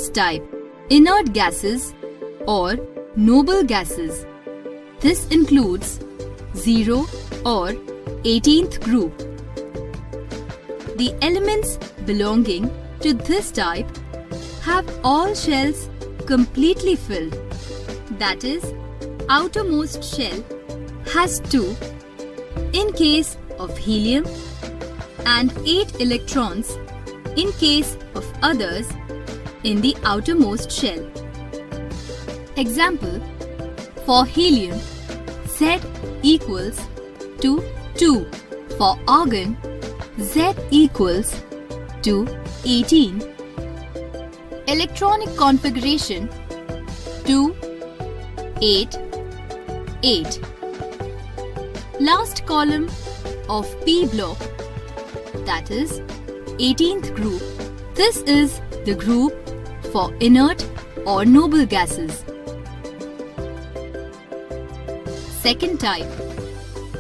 first type, inert gases or noble gases. This includes 0 or 18th group. The elements belonging to this type have all shells completely filled. That is, outermost shell has 2 in case of helium and 8 electrons in case of others in the outermost shell. Example, for helium, Z equals to 2. For argon, Z equals to 18. Electronic configuration 2, 8, 8. Last column of P block, that is 18th group. This is the group for inert or noble gases. Second type,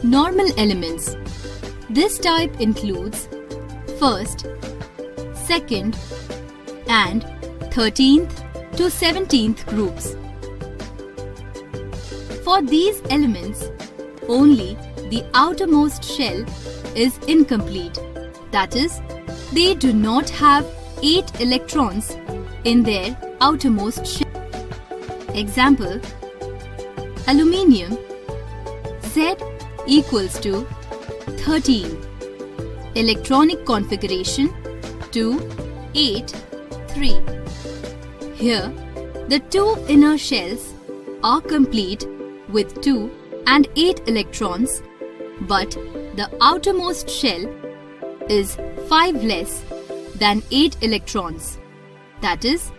normal elements. This type includes first, second and 13th to 17th groups. For these elements, only the outermost shell is incomplete. That is, they do not have 8 electrons in their outermost shell. Example, aluminium, Z equals to 13. Electronic configuration 2, 8, 3. Here, the 2 inner shells are complete with 2 and 8 electrons, but the outermost shell is 5 less than 8 electrons. That is,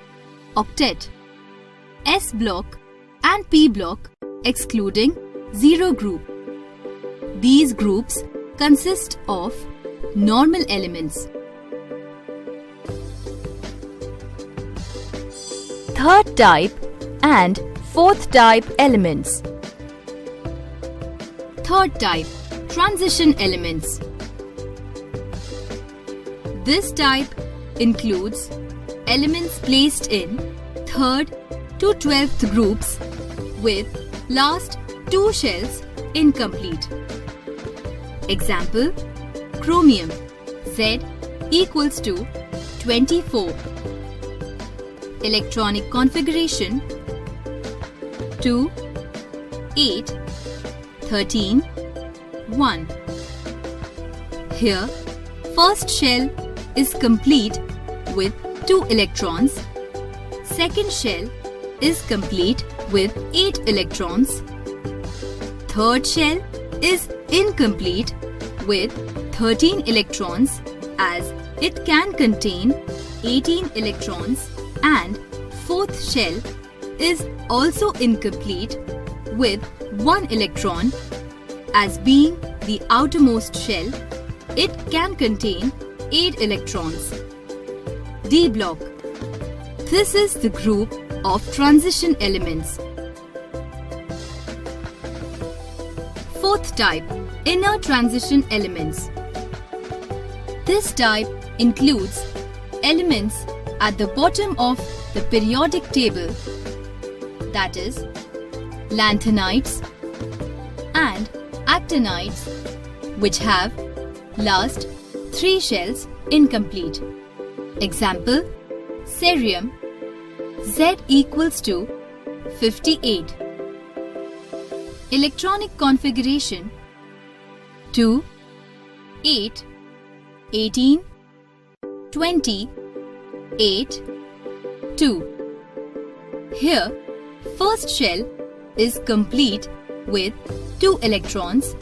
octet. S block and P block excluding 0 group. These groups consist of normal elements. Third type and fourth type elements. Third type, transition elements. This type includes elements placed in 3rd to 12th groups with last 2 shells incomplete. Example, chromium, Z equals to 24. Electronic configuration 2, 8, 13, 1. Here, first shell is complete with 2 electrons. Second shell is complete with 8 electrons. Third shell is incomplete with 13 electrons as it can contain 18 electrons, and fourth shell is also incomplete with 1 electron as being the outermost shell. It can contain 8 electrons. D block. This is the group of transition elements. Fourth type, inner transition elements. This type includes elements at the bottom of the periodic table, that is, lanthanides and actinides, which have last 3 shells incomplete. Example, cerium, Z equals to 58. Electronic configuration 2, 8, 18, 20, 8, 2. Here, first shell is complete with 2 electrons.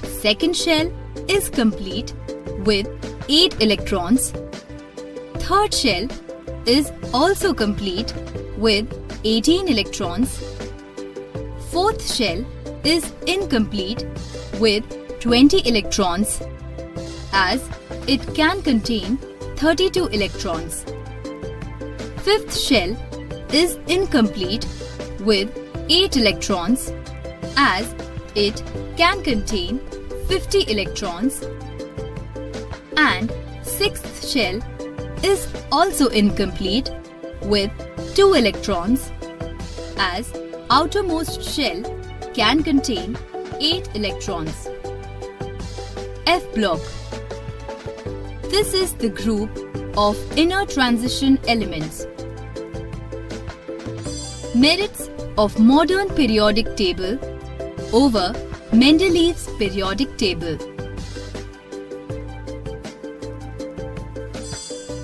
Second shell is complete with 8 electrons. Third shell is also complete with 18 electrons. Fourth shell is incomplete with 20 electrons as it can contain 32 electrons. Fifth shell is incomplete with 8 electrons as it can contain 50 electrons, and sixth shell is also incomplete with 2 electrons, as outermost shell can contain 8 electrons. F block. This is the group of inner transition elements. Merits of modern periodic table over Mendeleev's periodic table.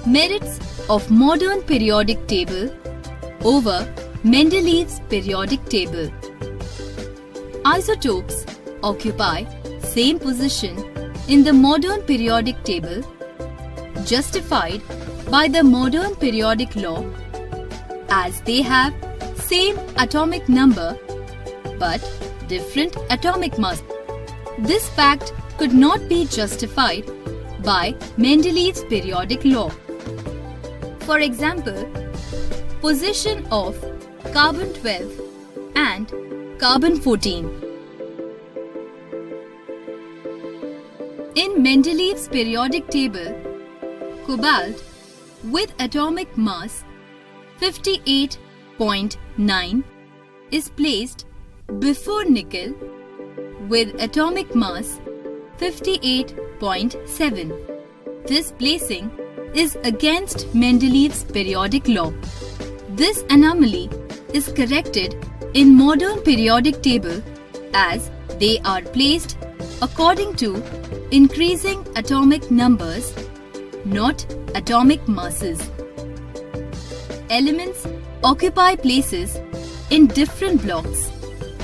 Merits of modern periodic table over Mendeleev's periodic table. Isotopes occupy same position in the modern periodic table, justified by the modern periodic law, as they have same atomic number but different atomic mass. This fact could not be justified by Mendeleev's periodic law. For example, position of carbon-12 and carbon-14. In Mendeleev's periodic table, cobalt with atomic mass 58.9 is placed before nickel with atomic mass 58.7. This placing is against Mendeleev's periodic law. This anomaly is corrected in modern periodic table as they are placed according to increasing atomic numbers, not atomic masses. Elements occupy places in different blocks,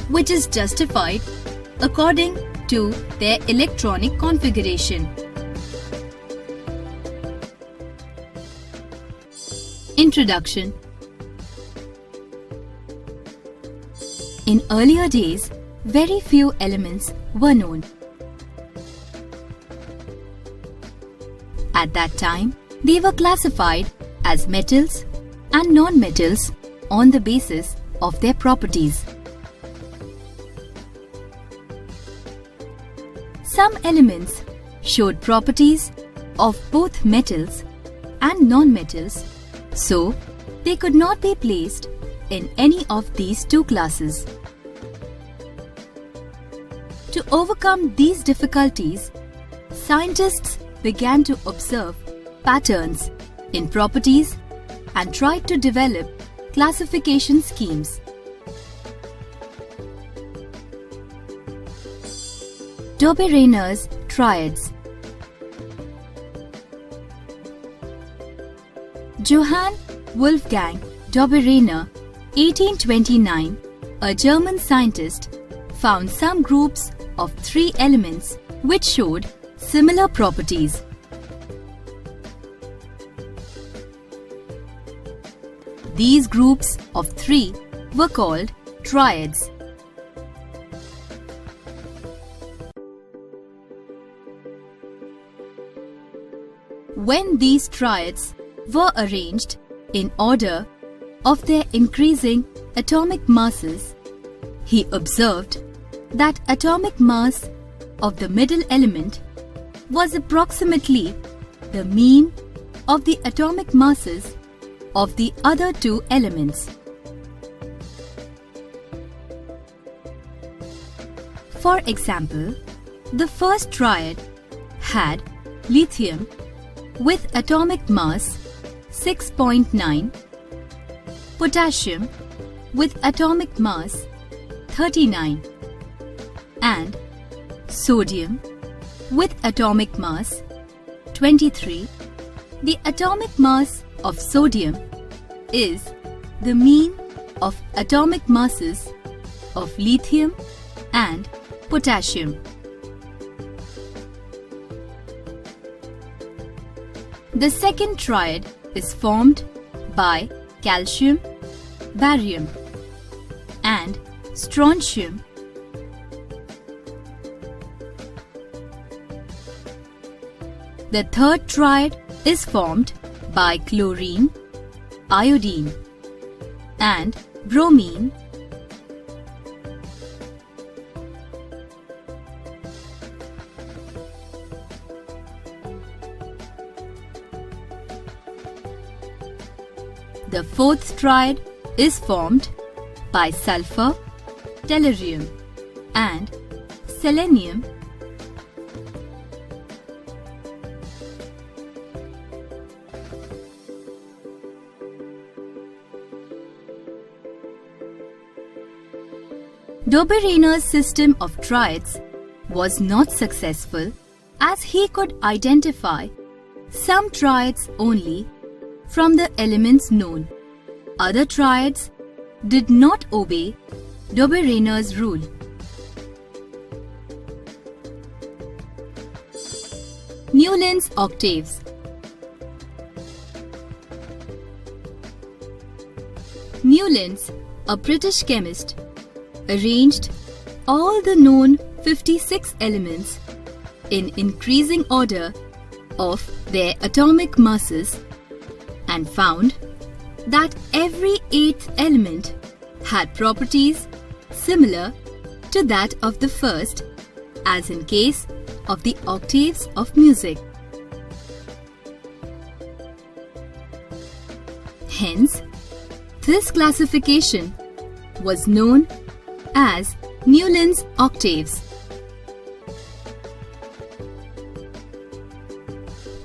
which is justified according to their electronic configuration. Introduction. In earlier days, very few elements were known. At that time, they were classified as metals and non-metals on the basis of their properties. Some elements showed properties of both metals and non-metals, so they could not be placed in any of these two classes. To overcome these difficulties, scientists began to observe patterns in properties and tried to develop classification schemes. Dobereiner's triads. Johann Wolfgang Dobereiner, 1829, a German scientist, found some groups of 3 elements which showed similar properties. These groups of 3 were called triads. When these triads were arranged in order of their increasing atomic masses, he observed that atomic mass of the middle element was approximately the mean of the atomic masses of the other 2 elements. For example, the first triad had lithium with atomic mass 6.9, potassium with atomic mass 39, and sodium with atomic mass 23. The atomic mass of sodium is the mean of atomic masses of lithium and potassium. The second triad is formed by calcium, barium, and strontium. The third triad is formed by chlorine, iodine, and bromine. The fourth triad is formed by sulfur, tellurium and selenium. Dobereiner's system of triads was not successful as he could identify some triads only from the elements known. Other triads did not obey Dobereiner's rule. Newland's octaves. Newlands, a British chemist, arranged all the known 56 elements in increasing order of their atomic masses and found that every eighth element had properties similar to that of the first, as in case of the octaves of music. Hence, this classification was known as Newland's octaves.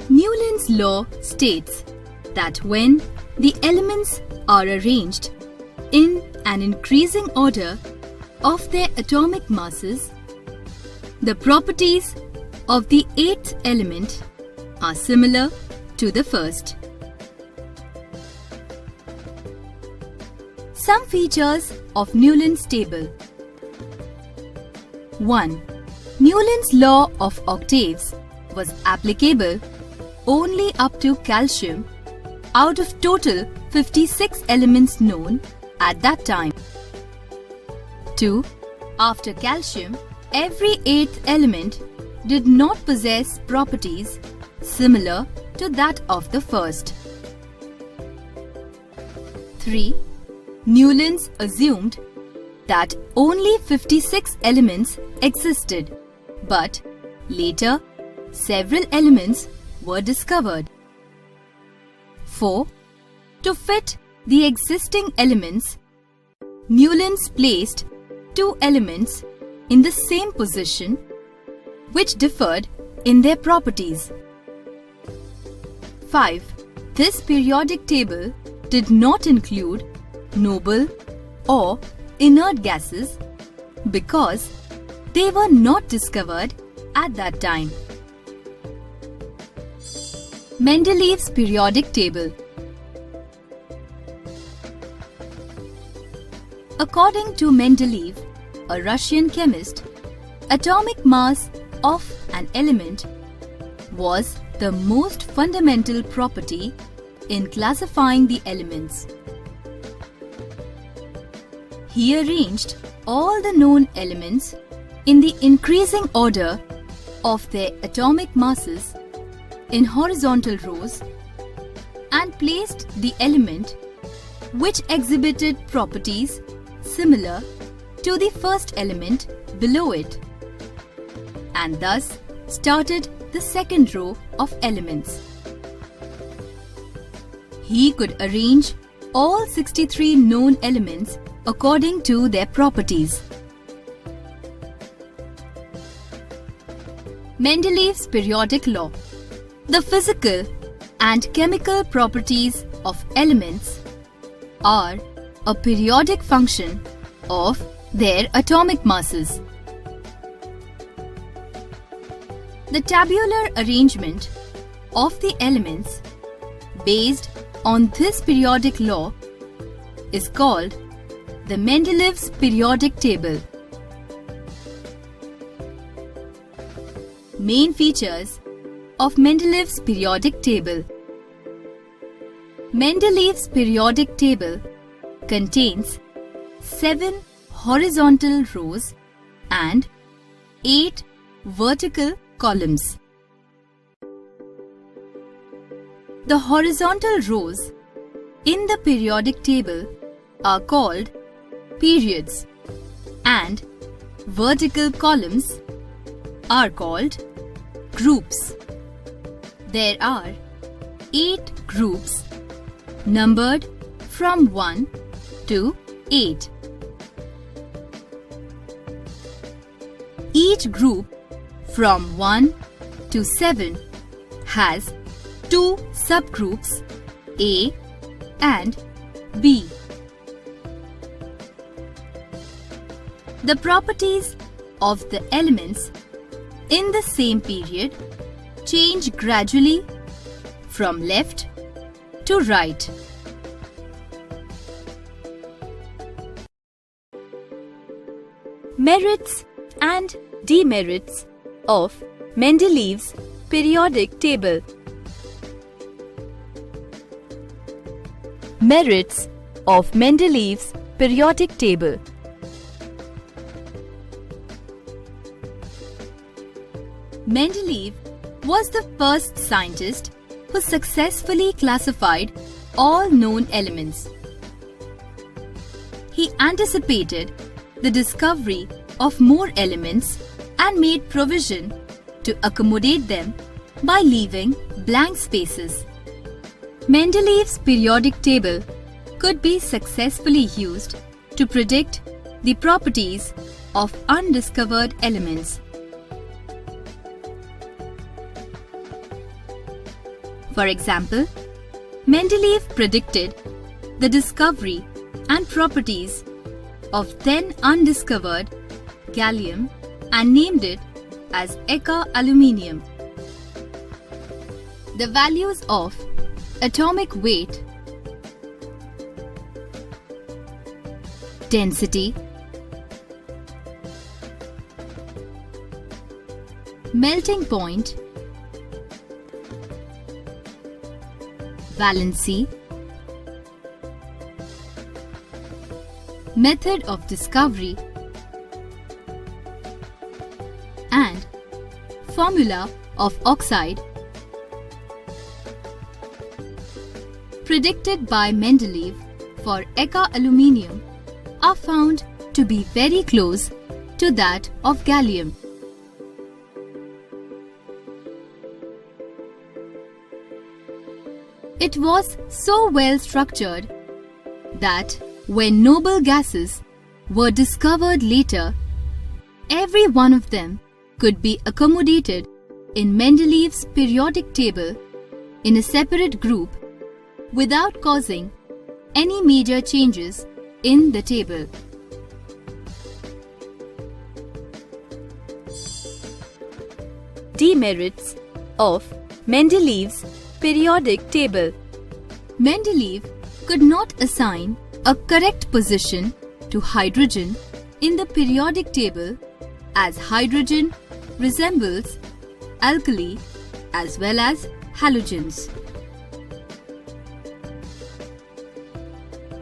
Newland's law states that when the elements are arranged in an increasing order of their atomic masses, the properties of the eighth element are similar to the first. Some features of Newland's table. 1. Newland's law of octaves was applicable only up to calcium out of total 56 elements known at that time. 2. After calcium, every eighth element did not possess properties similar to that of the first. 3. Newlands assumed that only 56 elements existed, but later several elements were discovered. 4. To fit the existing elements, Newlands placed two elements in the same position which differed in their properties. 5. This periodic table did not include noble or inert gases because they were not discovered at that time. Mendeleev's periodic table. According to Mendeleev, a Russian chemist, atomic mass of an element was the most fundamental property in classifying the elements. He arranged all the known elements in the increasing order of their atomic masses in horizontal rows and placed the element which exhibited properties similar to the first element below it, and thus started the second row of elements. He could arrange all 63 known elements according to their properties. Mendeleev's periodic law. The physical and chemical properties of elements are a periodic function of their atomic masses. The tabular arrangement of the elements based on this periodic law is called the Mendeleev's periodic table. Main features of Mendeleev's periodic table. Mendeleev's periodic table contains 7 horizontal rows and 8 vertical columns. The horizontal rows in the periodic table are called periods and vertical columns are called groups. There are 8 groups numbered from 1 to 8. Each group from 1 to 7 has two subgroups A and B. The properties of the elements in the same period change gradually from left to right. Merits and demerits of Mendeleev's periodic table. Merits of Mendeleev's periodic table. Mendeleev was the first scientist who successfully classified all known elements. He anticipated the discovery of more elements and made provision to accommodate them by leaving blank spaces. Mendeleev's periodic table could be successfully used to predict the properties of undiscovered elements. For example, Mendeleev predicted the discovery and properties of then undiscovered gallium and named it as Eka aluminium. The values of atomic weight, density, melting point, valency, method of discovery, and formula of oxide predicted by Mendeleev for Eka aluminium are found to be very close to that of gallium. It was so well structured that when noble gases were discovered later, every one of them could be accommodated in Mendeleev's periodic table in a separate group without causing any major changes in the table. Demerits of Mendeleev's periodic table. Mendeleev could not assign a correct position to hydrogen in the periodic table, as hydrogen resembles alkali as well as halogens.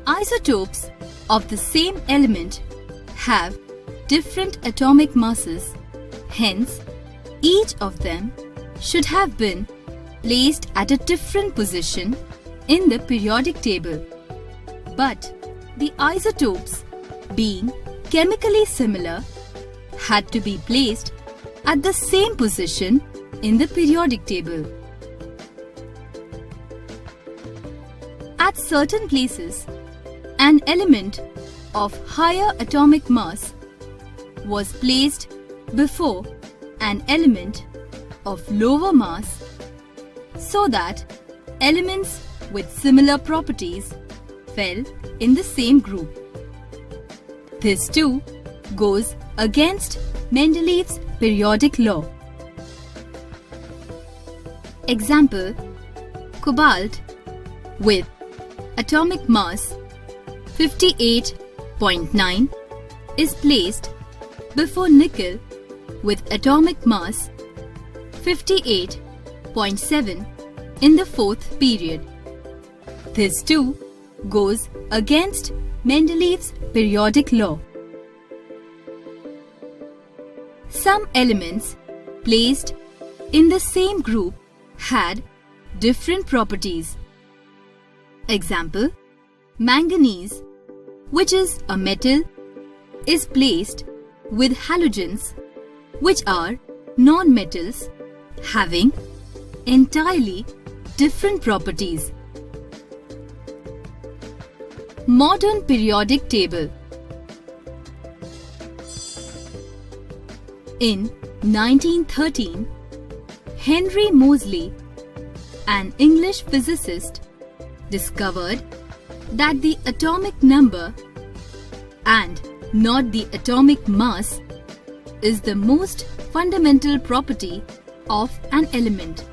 Isotopes of the same element have different atomic masses, hence each of them should have been placed at a different position in the periodic table. But the isotopes, being chemically similar, had to be placed at the same position in the periodic table. At certain places, an element of higher atomic mass was placed before an element of lower mass, so that elements with similar properties fell in the same group. This too goes against Mendeleev's periodic law. Example: cobalt with atomic mass 58.9 is placed before nickel with atomic mass 58.7 in the fourth period. This too goes against Mendeleev's periodic law. Some elements placed in the same group had different properties. Example: manganese, which is a metal, is placed with halogens, which are non-metals having entirely different properties. modern periodic table. In 1913, Henry Moseley, an English physicist, discovered that the atomic number and not the atomic mass is the most fundamental property of an element.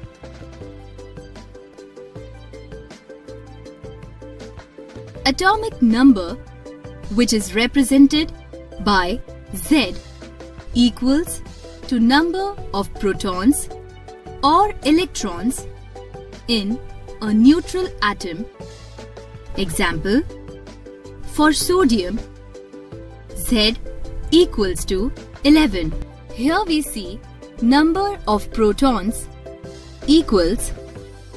Atomic number, which is represented by Z, equals to number of protons or electrons in a neutral atom. Example, for sodium, Z equals to 11. Here we see number of protons equals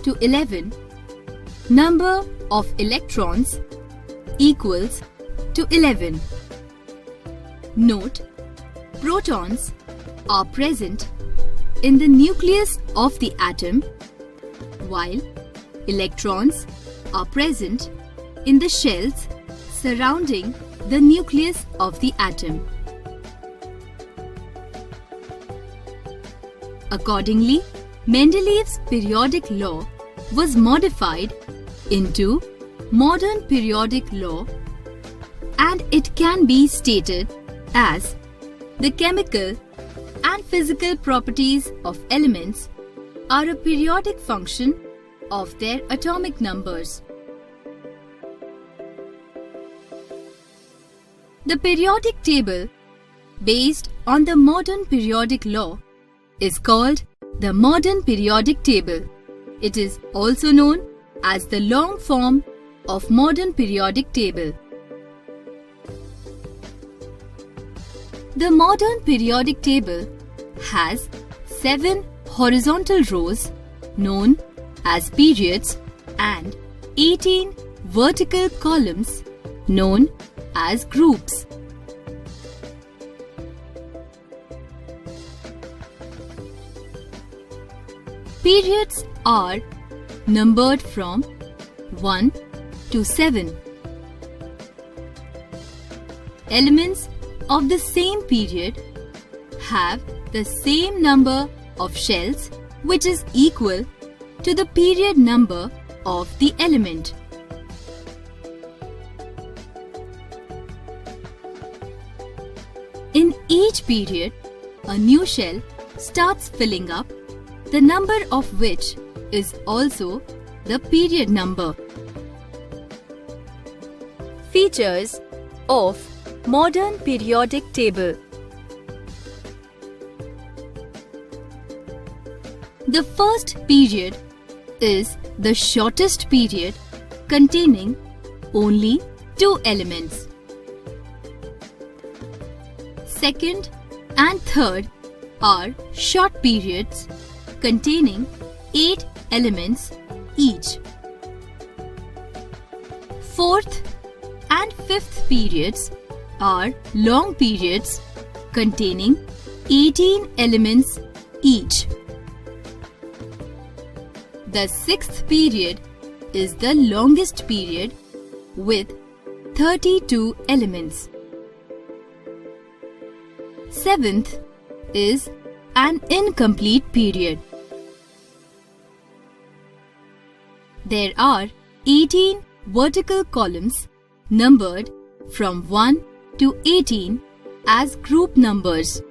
to 11, number of electrons equals to 11. Note, protons are present in the nucleus of the atom, while electrons are present in the shells surrounding the nucleus of the atom. Accordingly, Mendeleev's periodic law was modified into modern periodic law, and it can be stated as the chemical and physical properties of elements are a periodic function of their atomic numbers. The periodic table, based on the modern periodic law, is called the modern periodic table. It is also known as the long form of modern periodic table. The modern periodic table has 7 horizontal rows known as periods and 18 vertical columns known as groups. Periods are numbered from 1 to 7. Elements of the same period have the same number of shells, which is equal to the period number of the element. In each period, a new shell starts filling up, the number of which is also the period number. Features of modern periodic table. The first period is the shortest period, containing only 2 elements. Second and third are short periods containing 8 elements each. Fourth and fifth periods are long periods containing 18 elements each. The sixth period is the longest period with 32 elements. Seventh is an incomplete period. There are 18 vertical columns numbered from 1 to 18 as group numbers.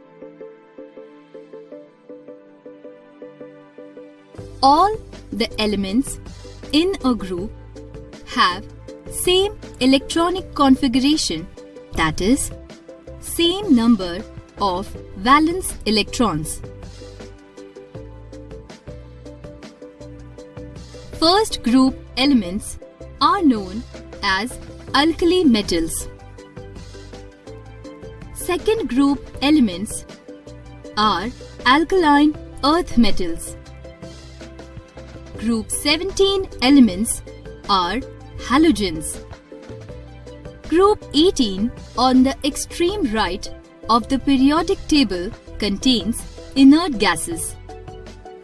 All the elements in a group have same electronic configuration, that is, same number of valence electrons. First group elements are known as alkali metals. Second group elements are alkaline earth metals. Group 17 elements are halogens. Group 18 on the extreme right of the periodic table contains inert gases.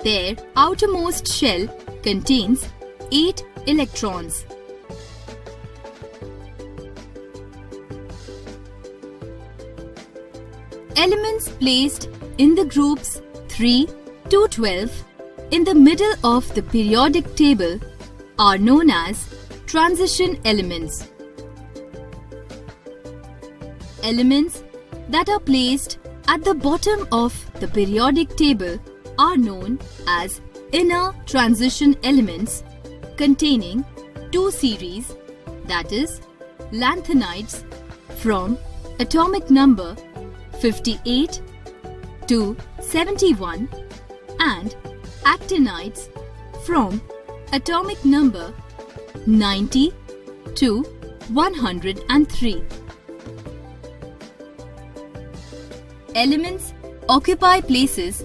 Their outermost shell contains 8 electrons. elements placed in the groups 3 to 12 in the middle of the periodic table are known as transition elements. Elements that are placed at the bottom of the periodic table are known as inner transition elements containing two series, that is, lanthanides from atomic number 58 to 71 and actinides from atomic number 90 to 103. Elements occupy places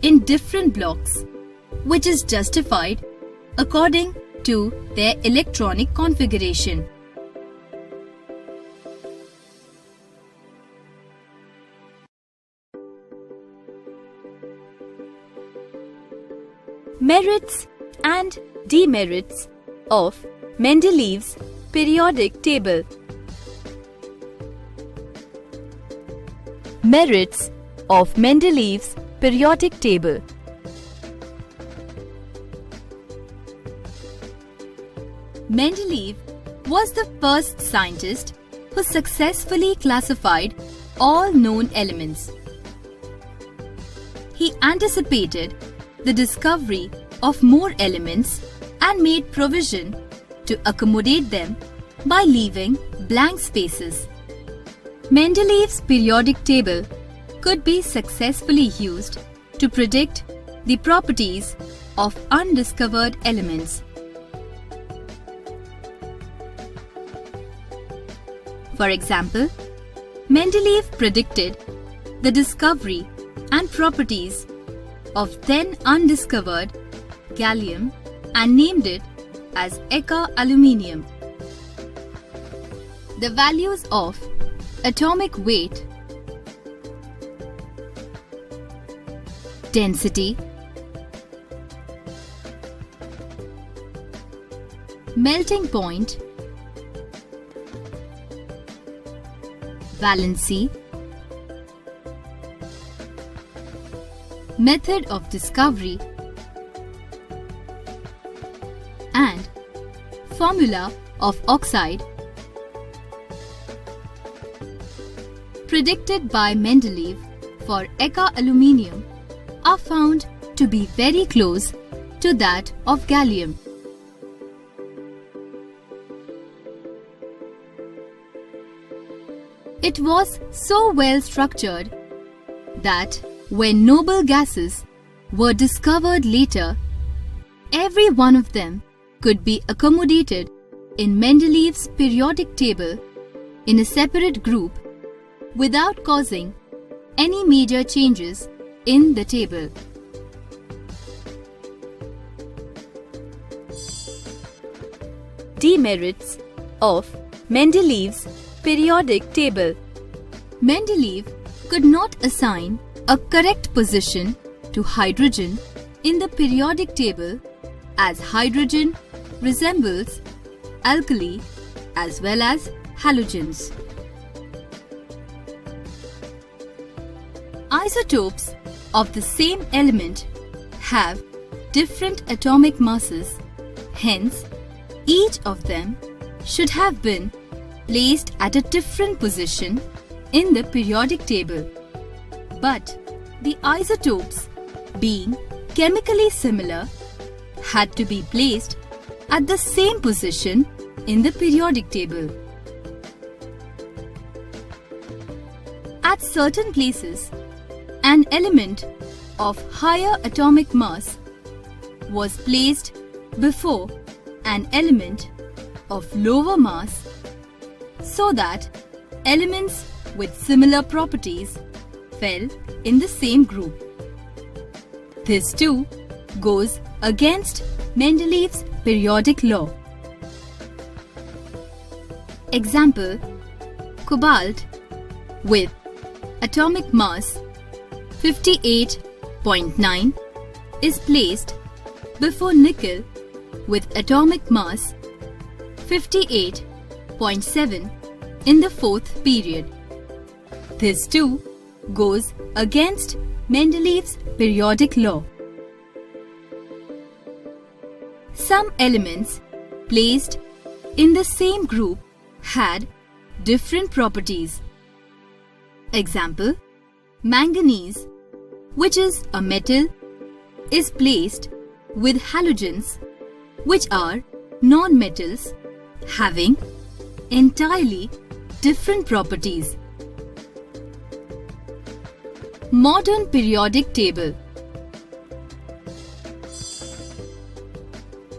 in different blocks, which is justified according to their electronic configuration. Merits and demerits of Mendeleev's periodic table. Merits of Mendeleev's periodic table. Mendeleev was the first scientist who successfully classified all known elements. He anticipated the discovery of more elements and made provision to accommodate them by leaving blank spaces. Mendeleev's periodic table could be successfully used to predict the properties of undiscovered elements. For example, Mendeleev predicted the discovery and properties of then undiscovered gallium and named it as Eka aluminium. The values of atomic weight, density, melting point, valency, method of discovery, and formula of oxide predicted by Mendeleev for Eka aluminium are found to be very close to that of gallium. It was so well structured that when noble gases were discovered later, every one of them could be accommodated in Mendeleev's periodic table in a separate group without causing any major changes in the table. Demerits of Mendeleev's periodic table. Mendeleev could not assign a correct position to hydrogen in the periodic table, as hydrogen resembles alkali as well as halogens. Isotopes of the same element have different atomic masses, hence each of them should have been placed at a different position in the periodic table. But the isotopes, being chemically similar, had to be placed at the same position in the periodic table. At certain places, an element of higher atomic mass was placed before an element of lower mass, so that elements with similar properties fell in the same group. This too goes against Mendeleev's periodic law. Example: cobalt with atomic mass 58.9 is placed before nickel with atomic mass 58.7 in the fourth period. This too goes against Mendeleev's periodic law. Some elements placed in the same group had different properties. Example, manganese, which is a metal, is placed with halogens, which are non-metals having entirely different properties. Modern periodic table.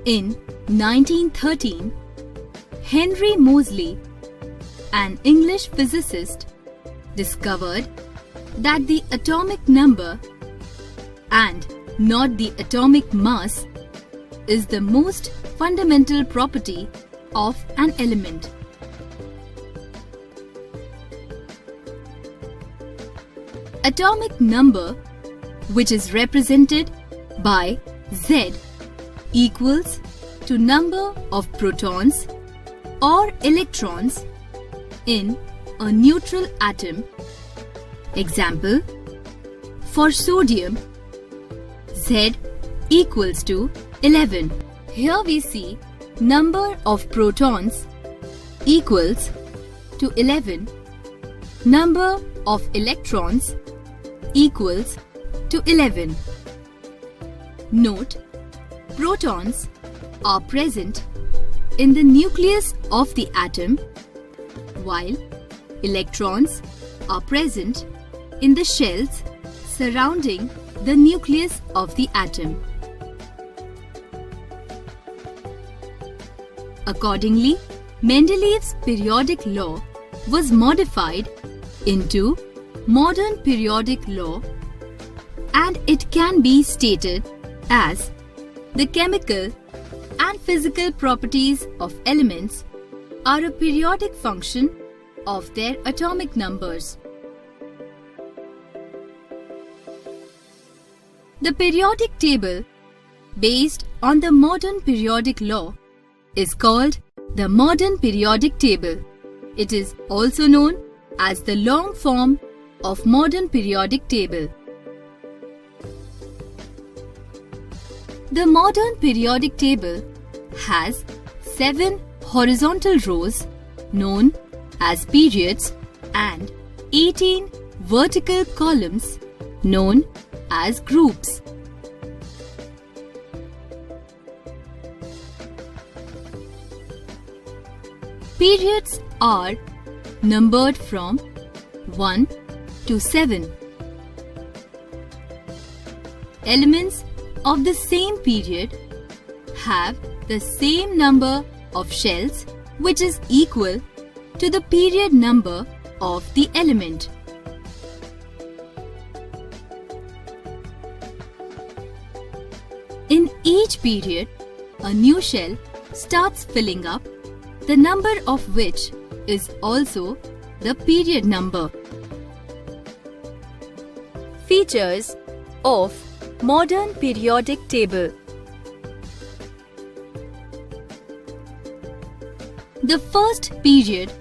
In 1913, Henry Moseley, an English physicist, discovered that the atomic number and not the atomic mass is the most fundamental property of an element. Atomic number, which is represented by Z, equals to number of protons or electrons in a neutral atom. Example, for sodium, Z equals to 11. Here we see number of protons equals to 11, number of electrons equals to 11. Note, protons are present in the nucleus of the atom, while electrons are present in the shells surrounding the nucleus of the atom. Accordingly, Mendeleev's periodic law was modified into modern periodic law, and it can be stated as the chemical and physical properties of elements are a periodic function of their atomic numbers. The periodic table, based on the modern periodic law, is called the modern periodic table. It is also known as the long form of modern periodic table. The modern periodic table has 7 horizontal rows known as periods and 18 vertical columns known as groups. Periods are numbered from 1 to 7. Elements of the same period have the same number of shells, which is equal to the period number of the element. In each period, a new shell starts filling up, the number of which is also the period number. Features of modern periodic table. The first period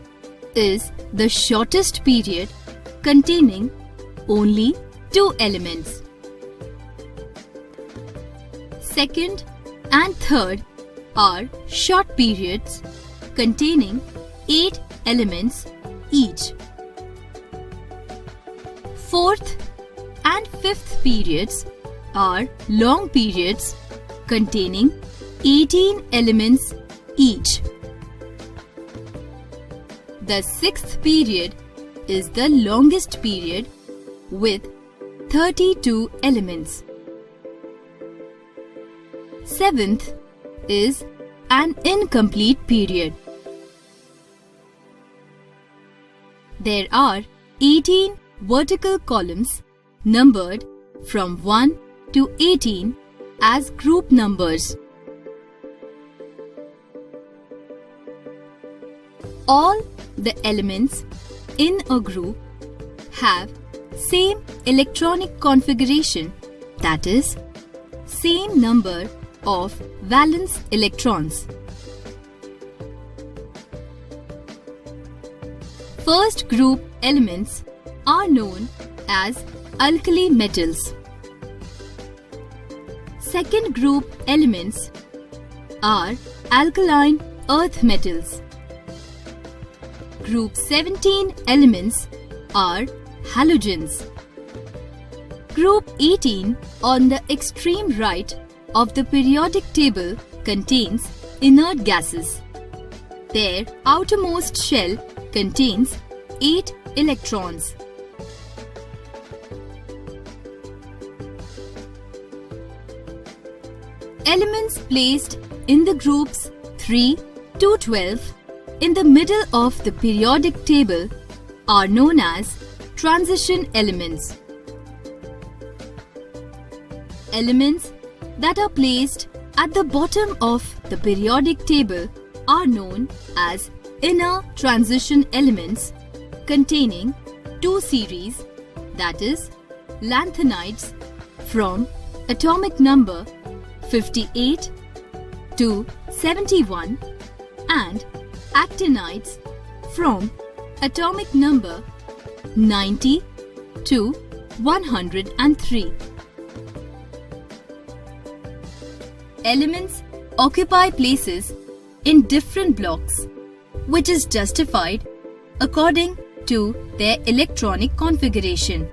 is the shortest period, containing only 2 elements. Second and third are short periods containing 8 elements each. Fourth and fifth periods are long periods containing 18 elements each. The sixth period is the longest period with 32 elements. Seventh is an incomplete period. There are 18 vertical columns numbered from 1 to 18 as group numbers. All the elements in a group have same electronic configuration, that is, same number of valence electrons. First group elements are known as alkali metals. Second group elements are alkaline earth metals. Group 17 elements are halogens. Group 18 on the extreme right of the periodic table contains inert gases. Their outermost shell contains 8 electrons. Elements placed in the groups 3 to 12 in the middle of the periodic table are known as transition elements. Elements that are placed at the bottom of the periodic table are known as inner transition elements containing two series, that is, lanthanides from atomic number 58 to 71 and actinides from atomic number 90 to 103. Elements occupy places in different blocks, which is justified according to their electronic configuration.